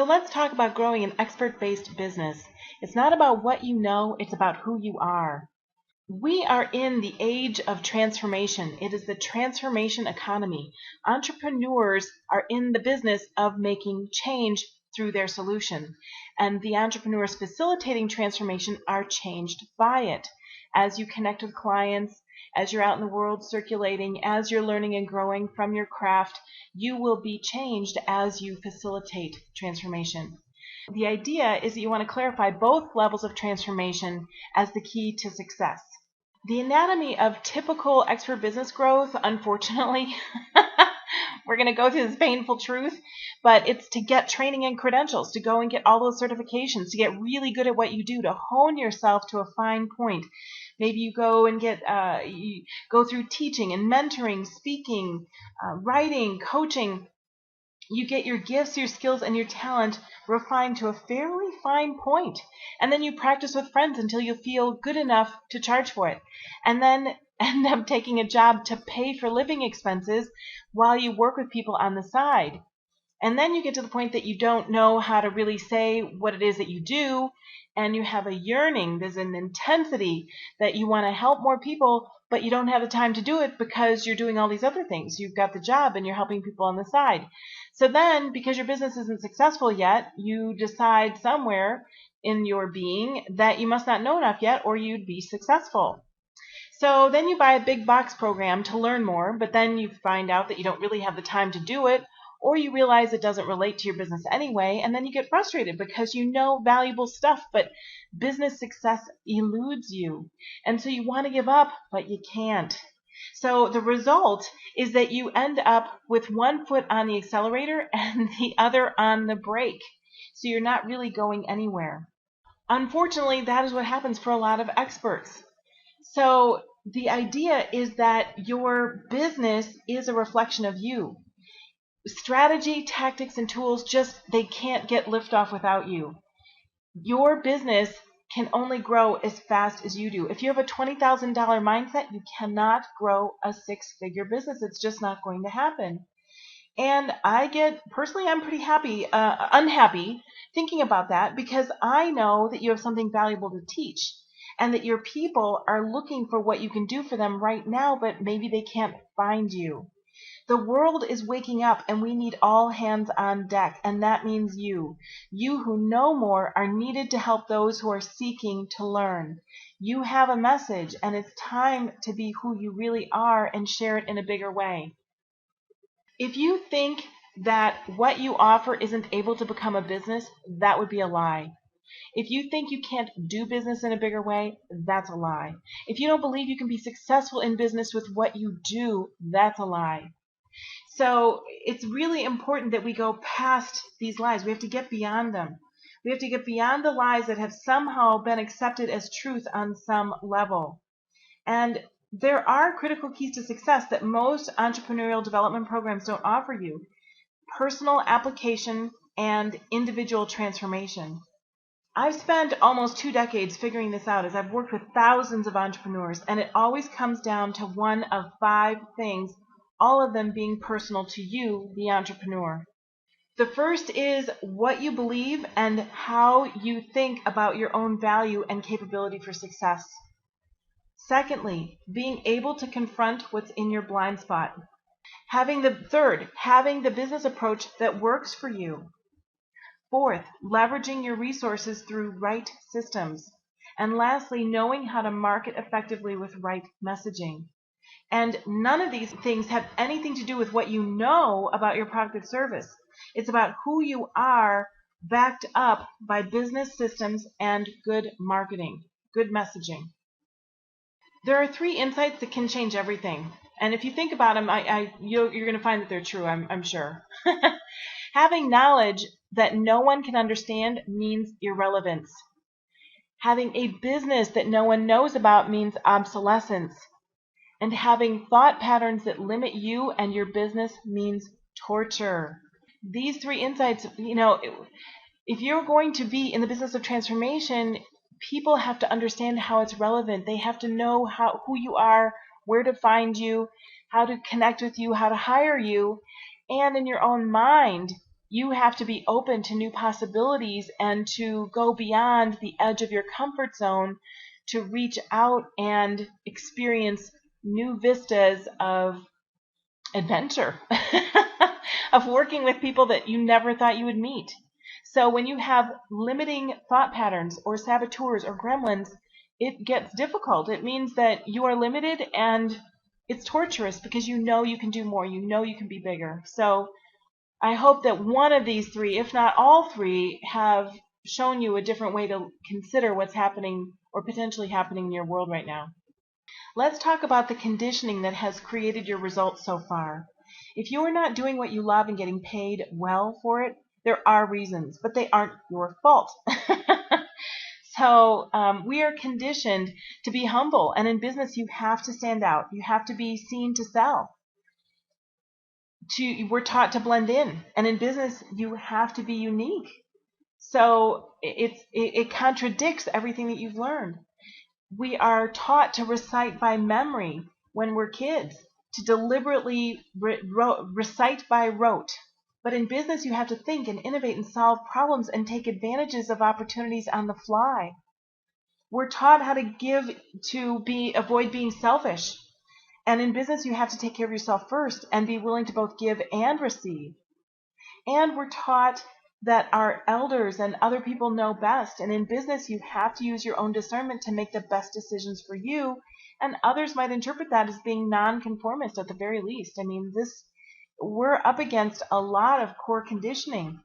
So let's talk about growing an expert-based business. It's not about what you know, it's about who you are. We are in the age of transformation. It is the transformation economy. Entrepreneurs are in the business of making change through their solution. And the entrepreneurs facilitating transformation are changed by it. As you connect with clients, as you're out in the world circulating, as you're learning and growing from your craft, you will be changed as you facilitate transformation. The idea is that you want to clarify both levels of transformation as the key to success. The anatomy of typical expert business growth, unfortunately, we're going to go through this painful truth, but it's to get training and credentials, to go and get all those certifications, to get really good at what you do, to hone yourself to a fine point. Maybe you go and you go through teaching and mentoring, speaking, writing, coaching. You get your gifts, your skills, and your talent refined to a fairly fine point. And then you practice with friends until you feel good enough to charge for it. And then end up taking a job to pay for living expenses while you work with people on the side. And then you get to the point that you don't know how to really say what it is that you do, and you have a yearning, there's an intensity that you want to help more people, but you don't have the time to do it because you're doing all these other things. You've got the job and you're helping people on the side. So then, because your business isn't successful yet, you decide somewhere in your being that you must not know enough yet or you'd be successful. So then you buy a big box program to learn more, but then you find out that you don't really have the time to do it, or you realize it doesn't relate to your business anyway, and then you get frustrated because you know valuable stuff, but business success eludes you. And so you want to give up, but you can't. So the result is that you end up with one foot on the accelerator and the other on the brake. So you're not really going anywhere. Unfortunately, that is what happens for a lot of experts. So the idea is that your business is a reflection of you. Strategy, tactics, and tools they can't get liftoff without you. Your business can only grow as fast as you do. If you have a $20,000 mindset, you cannot grow a six-figure business. It's just not going to happen. And personally, I'm pretty unhappy thinking about that because I know that you have something valuable to teach and that your people are looking for what you can do for them right now, but maybe they can't find you. The world is waking up and we need all hands on deck, and that means you. You who know more are needed to help those who are seeking to learn. You have a message, and it's time to be who you really are and share it in a bigger way. If you think that what you offer isn't able to become a business, that would be a lie. If you think you can't do business in a bigger way, that's a lie. If you don't believe you can be successful in business with what you do, that's a lie. So it's really important that we go past these lies. We have to get beyond them. We have to get beyond the lies that have somehow been accepted as truth on some level. And there are critical keys to success that most entrepreneurial development programs don't offer you. Personal application and individual transformation. I've spent almost 2 decades figuring this out as I've worked with thousands of entrepreneurs, and it always comes down to one of 5 things, all of them being personal to you, the entrepreneur. The first is what you believe and how you think about your own value and capability for success. Secondly, being able to confront what's in your blind spot. Having the business approach that works for you. Fourth, leveraging your resources through right systems. And lastly, knowing how to market effectively with right messaging. And none of these things have anything to do with what you know about your product or service. It's about who you are backed up by business systems and good marketing, good messaging. There are 3 insights that can change everything. And if you think about them, you're going to find that they're true, I'm sure. Having knowledge that no one can understand means irrelevance. Having a business that no one knows about means obsolescence. And having thought patterns that limit you and your business means torture. These 3 insights, if you're going to be in the business of transformation, people have to understand how it's relevant. They have to know who you are, where to find you, how to connect with you, how to hire you, and in your own mind, You have to be open to new possibilities and to go beyond the edge of your comfort zone to reach out and experience new vistas of adventure, of working with people that you never thought you would meet. So when you have limiting thought patterns or saboteurs or gremlins, it gets difficult. It means that you are limited and it's torturous because you know you can do more. You know you can be bigger. So I hope that one of these three, if not all three, have shown you a different way to consider what's happening or potentially happening in your world right now. Let's talk about the conditioning that has created your results so far. If you are not doing what you love and getting paid well for it, there are reasons, but they aren't your fault. So we are conditioned to be humble, and in business you have to stand out. You have to be seen to sell. We're taught to blend in, and in business you have to be unique. So it contradicts everything that you've learned. We are taught to recite by memory when we're kids, to deliberately recite by rote. But in business, you have to think and innovate and solve problems and take advantages of opportunities on the fly. We're taught how to give avoid being selfish. And in business, you have to take care of yourself first and be willing to both give and receive. And we're taught that our elders and other people know best. And in business, you have to use your own discernment to make the best decisions for you. And others might interpret that as being nonconformist at the very least. I mean, we're up against a lot of core conditioning.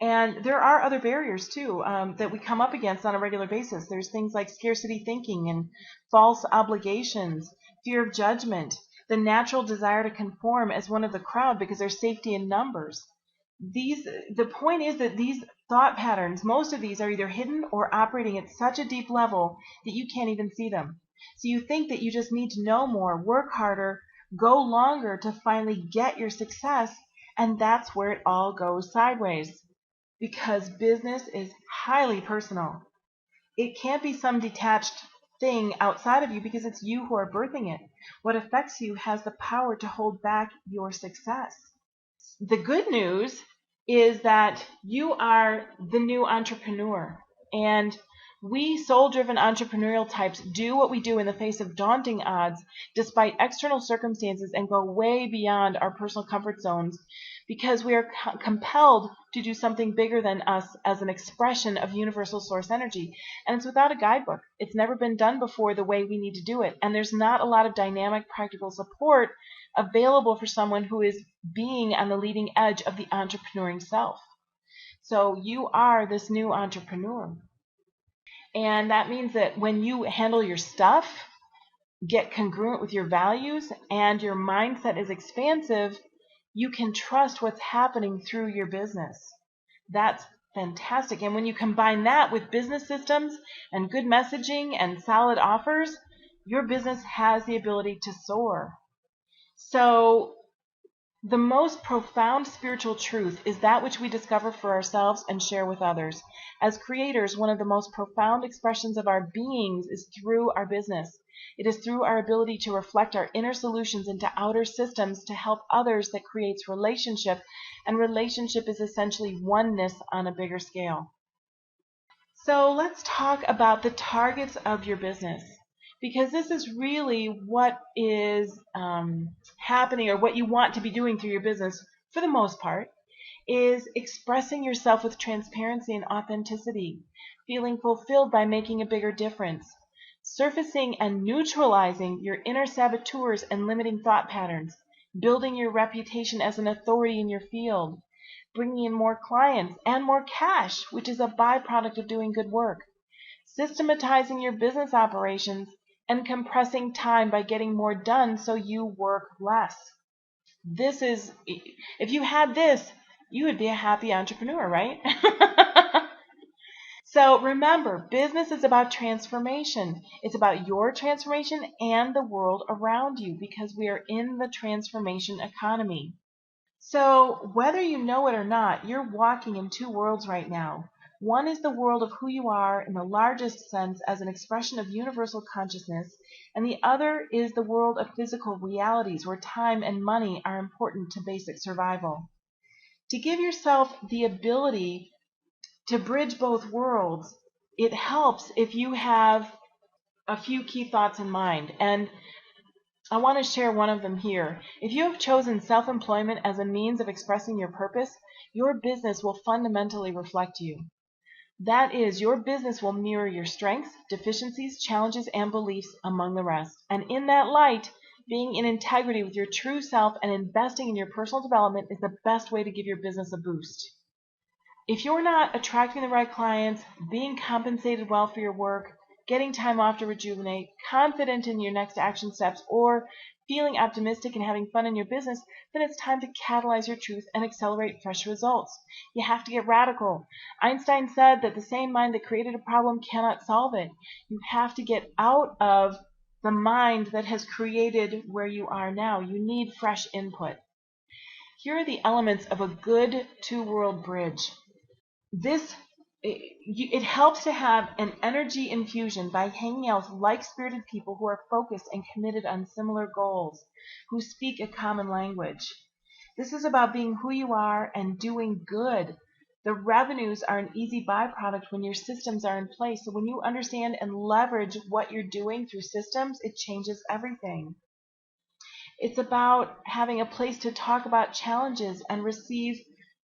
And there are other barriers too that we come up against on a regular basis. There's things like scarcity thinking and false obligations, fear of judgment, the natural desire to conform as one of the crowd because there's safety in numbers. The point is that these thought patterns, most of these are either hidden or operating at such a deep level that you can't even see them. So you think that you just need to know more, work harder, go longer to finally get your success, and that's where it all goes sideways. Because business is highly personal. It can't be some detached thing outside of you because it's you who are birthing it. What affects you has the power to hold back your success. The good news is that you are the new entrepreneur. And we soul-driven entrepreneurial types do what we do in the face of daunting odds, despite external circumstances, and go way beyond our personal comfort zones because we are compelled to do something bigger than us as an expression of universal source energy. And it's without a guidebook. It's never been done before the way we need to do it. And there's not a lot of dynamic, practical support available for someone who is being on the leading edge of the entrepreneuring self. So you are this new entrepreneur. And that means that when you handle your stuff, get congruent with your values, and your mindset is expansive, you can trust what's happening through your business. That's fantastic. And when you combine that with business systems and good messaging and solid offers, your business has the ability to soar. So the most profound spiritual truth is that which we discover for ourselves and share with others. As creators, one of the most profound expressions of our beings is through our business. It is through our ability to reflect our inner solutions into outer systems to help others that creates relationship, and relationship is essentially oneness on a bigger scale. So let's talk about the targets of your business, because this is really what is happening, or what you want to be doing through your business for the most part, is expressing yourself with transparency and authenticity, feeling fulfilled by making a bigger difference, surfacing and neutralizing your inner saboteurs and limiting thought patterns, building your reputation as an authority in your field, bringing in more clients and more cash, which is a byproduct of doing good work, systematizing your business operations, and compressing time by getting more done so you work less. If you had this, you would be a happy entrepreneur, right? So remember, business is about transformation. It's about your transformation and the world around you, because we are in the transformation economy. So whether you know it or not, you're walking in two worlds right now. One is the world of who you are in the largest sense as an expression of universal consciousness, and the other is the world of physical realities where time and money are important to basic survival. To give yourself the ability to bridge both worlds, it helps if you have a few key thoughts in mind. And I want to share one of them here. If you have chosen self-employment as a means of expressing your purpose, your business will fundamentally reflect you. That is, your business will mirror your strengths, deficiencies, challenges, and beliefs, among the rest. And in that light, being in integrity with your true self and investing in your personal development is the best way to give your business a boost. If you're not attracting the right clients, being compensated well for your work, getting time off to rejuvenate, confident in your next action steps, or feeling optimistic and having fun in your business, then it's time to catalyze your truth and accelerate fresh results. You have to get radical. Einstein said that the same mind that created a problem cannot solve it. You have to get out of the mind that has created where you are now. You need fresh input. Here are the elements of a good two-world bridge. It helps to have an energy infusion by hanging out with like-spirited people who are focused and committed on similar goals, who speak a common language. This is about being who you are and doing good. The revenues are an easy byproduct when your systems are in place. So when you understand and leverage what you're doing through systems, it changes everything. It's about having a place to talk about challenges and receive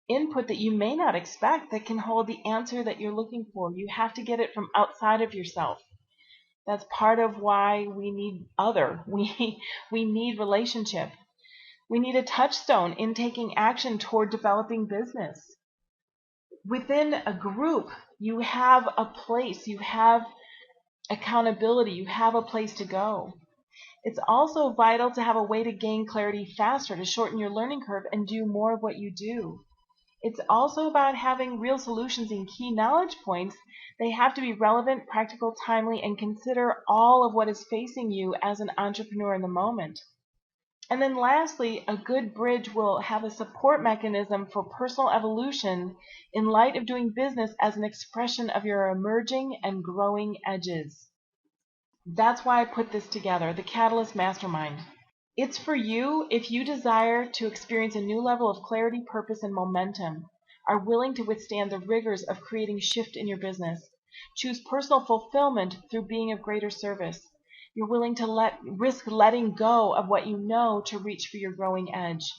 input that you may not expect that can hold the answer that you're looking for. You have to get it from outside of yourself. That's part of why we need other. We need relationship. We need a touchstone in taking action toward developing business. Within a group, you have a place, you have accountability, you have a place to go. It's also vital to have a way to gain clarity faster, to shorten your learning curve and do more of what you do. It's also about having real solutions in key knowledge points. They have to be relevant, practical, timely, and consider all of what is facing you as an entrepreneur in the moment. And then lastly, a good bridge will have a support mechanism for personal evolution in light of doing business as an expression of your emerging and growing edges. That's why I put this together, the Catalyst Mastermind. It's for you if you desire to experience a new level of clarity, purpose, and momentum, are willing to withstand the rigors of creating shift in your business, choose personal fulfillment through being of greater service. You're willing to risk letting go of what you know to reach for your growing edge.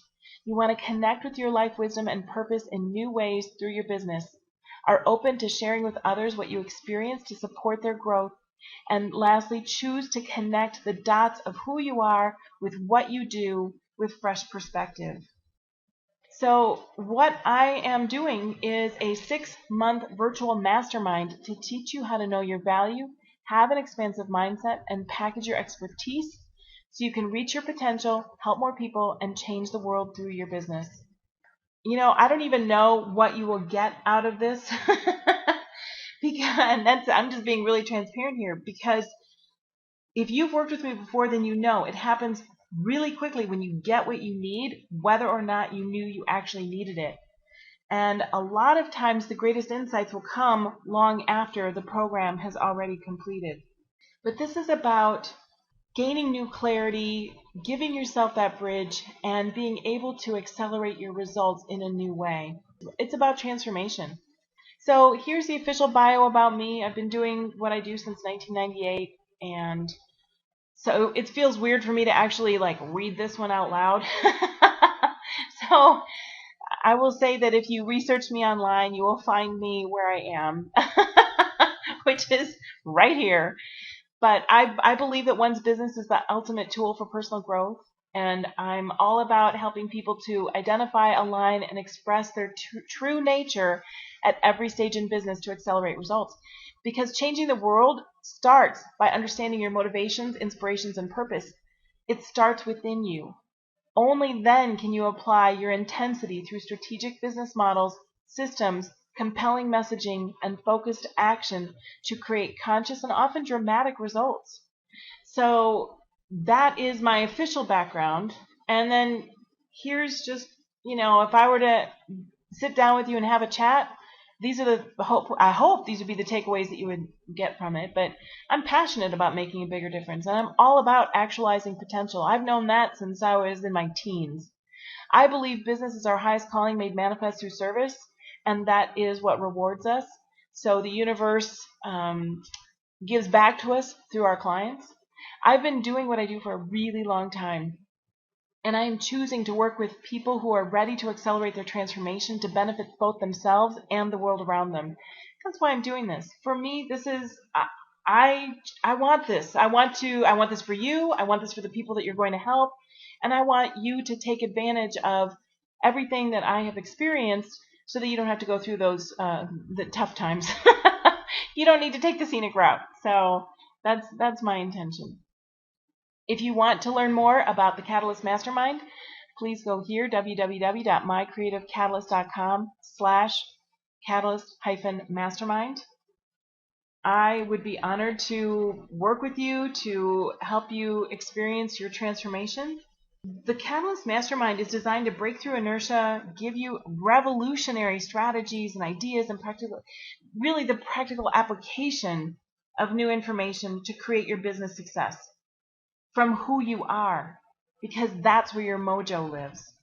You want to connect with your life wisdom and purpose in new ways through your business, are open to sharing with others what you experience to support their growth, and lastly, choose to connect the dots of who you are with what you do with fresh perspective. So what I am doing is a 6-month virtual mastermind to teach you how to know your value, have an expansive mindset, and package your expertise so you can reach your potential, help more people, and change the world through your business. You know, I don't even know what you will get out of this. And I'm just being really transparent here, because if you've worked with me before, then you know it happens really quickly when you get what you need, whether or not you knew you actually needed it. And a lot of times the greatest insights will come long after the program has already completed. But this is about gaining new clarity, giving yourself that bridge, and being able to accelerate your results in a new way. It's about transformation. So here's the official bio about me. I've been doing what I do since 1998, and so it feels weird for me to actually read this one out loud. So I will say that if you research me online, you will find me where I am, which is right here. But I believe that one's business is the ultimate tool for personal growth. And I'm all about helping people to identify, align, and express their true nature at every stage in business to accelerate results. Because changing the world starts by understanding your motivations, inspirations, and purpose. It starts within you. Only then can you apply your intensity through strategic business models, systems, compelling messaging, and focused action to create conscious and often dramatic results. So that is my official background. And then here's just, if I were to sit down with you and have a chat, these are I hope these would be the takeaways that you would get from it. But I'm passionate about making a bigger difference, and I'm all about actualizing potential. I've known that since I was in my teens. I believe business is our highest calling made manifest through service, and that is what rewards us. So the universe gives back to us through our clients. I've been doing what I do for a really long time, and I am choosing to work with people who are ready to accelerate their transformation to benefit both themselves and the world around them. That's why I'm doing this. For me, this is I want this. I want this for you. I want this for the people that you're going to help, and I want you to take advantage of everything that I have experienced so that you don't have to go through those the tough times. You don't need to take the scenic route. So that's my intention. If you want to learn more about the Catalyst Mastermind, please go here, www.mycreativecatalyst.com/catalyst-mastermind. I would be honored to work with you to help you experience your transformation. The Catalyst Mastermind is designed to break through inertia, give you revolutionary strategies and ideas and really the practical application of new information to create your business success from who you are, because that's where your mojo lives.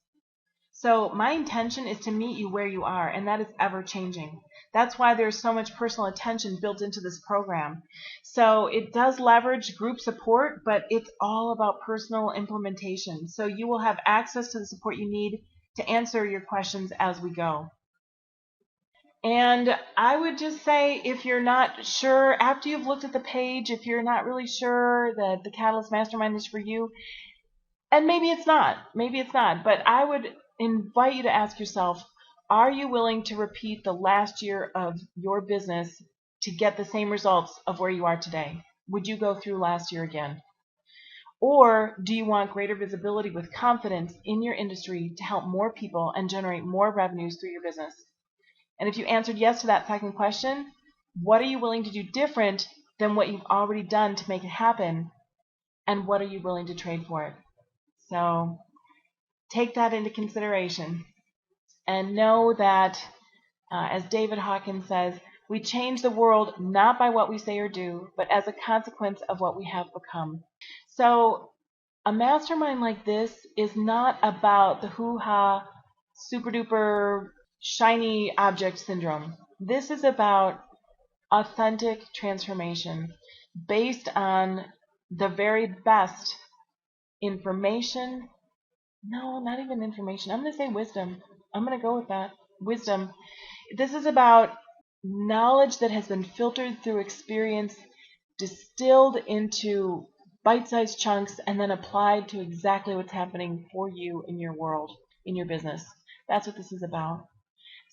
So my intention is to meet you where you are, and that is ever changing. That's why there's so much personal attention built into this program. So it does leverage group support, but it's all about personal implementation. So you will have access to the support you need to answer your questions as we go. And I would just say, if you're not sure, after you've looked at the page, if you're not really sure that the Catalyst Mastermind is for you, and maybe it's not, but I would invite you to ask yourself, are you willing to repeat the last year of your business to get the same results of where you are today? Would you go through last year again? Or do you want greater visibility with confidence in your industry to help more people and generate more revenues through your business? And if you answered yes to that second question, what are you willing to do different than what you've already done to make it happen? And what are you willing to trade for it? So take that into consideration and know that, as David Hawkins says, we change the world not by what we say or do, but as a consequence of what we have become. So a mastermind like this is not about the hoo-ha, super-duper, shiny object syndrome. This is about authentic transformation based on the very best information. No, not even information. I'm going to say wisdom. I'm going to go with that. Wisdom. This is about knowledge that has been filtered through experience, distilled into bite-sized chunks, and then applied to exactly what's happening for you in your world, in your business. That's what this is about.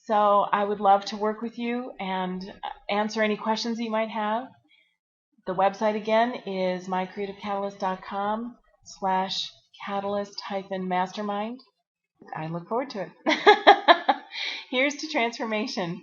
So I would love to work with you and answer any questions you might have. The website again is mycreativecatalyst.com/catalyst-mastermind. I look forward to it. Here's to transformation.